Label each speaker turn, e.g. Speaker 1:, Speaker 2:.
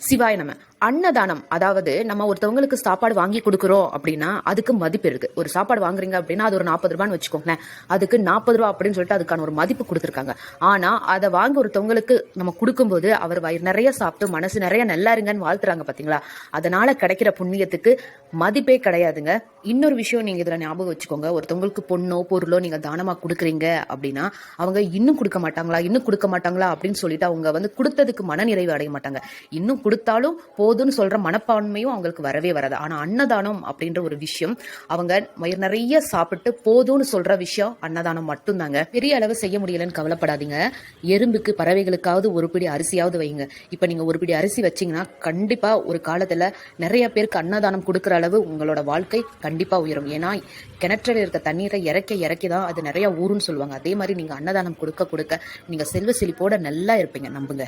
Speaker 1: சிவாய நம. அன்னதானம், அதாவது நம்ம ஒருத்தவங்களுக்கு சாப்பாடு வாங்கி கொடுக்குறோம் அப்படின்னா அதுக்கு மதிப்பு இருக்கு. ஒரு சாப்பாடு வாங்குறீங்க அப்படின்னா அது ஒரு 40 ரூபான்னு வச்சுக்கோங்களேன். அதுக்கு 40 ரூபா அப்படின்னு சொல்லிட்டு அதுக்கான ஒரு மதிப்பு கொடுத்துருக்காங்க. ஆனா அதை வாங்கி ஒருத்தவங்களுக்கு நம்ம கொடுக்கும்போது அவர் வயிறு நிறைய சாப்பிட்டு மனசு நிறைய நல்லா இருங்கன்னு வாழ்த்துறாங்க பாத்தீங்களா. அதனால கிடைக்கிற புண்ணியத்துக்கு மதிப்பே கிடையாதுங்க. இன்னொரு விஷயம் நீங்க இதுல ஞாபகம் வச்சுக்கோங்க. ஒருத்தவங்களுக்கு பொண்ணோ பொருளோ நீங்க தானமா கொடுக்குறீங்க அப்படின்னா அவங்க இன்னும் கொடுக்க மாட்டாங்களா அப்படின்னு சொல்லிட்டு அவங்க கொடுத்ததுக்கு மனநிறைவு அடைய மாட்டாங்க. இன்னும் கொடுத்தாலும் போதும்னு சொல்ற மனப்பான்மையும் அவங்களுக்கு வரவே வராது. ஆனா அன்னதானம் அப்படின்ற ஒரு விஷயம், அவங்க வயிறு நிறைய சாப்பிட்டு போதும்னு சொல்ற விஷயம் அன்னதானம் மட்டும்தாங்க. பெரிய அளவு செய்ய முடியலன்னு கவலைப்படாதீங்க. எறும்புக்கு பறவைகளுக்காவது ஒரு பிடி அரிசியாவது வைங்க. இப்ப நீங்க ஒரு பிடி அரிசி வச்சீங்கன்னா கண்டிப்பா ஒரு காலத்துல நிறைய பேருக்கு அன்னதானம் கொடுக்கற அளவு உங்களோட வாழ்க்கை கண்டிப்பா உயரும். ஏன்னா கிணற்றில் இருக்க தண்ணீரை இறக்கிதான் அது நிறைய ஊருன்னு சொல்லுவாங்க. அதே மாதிரி நீங்க அன்னதானம் கொடுக்க நீங்க செல்வ செழிப்போட நல்லா இருப்பீங்க, நம்புங்க.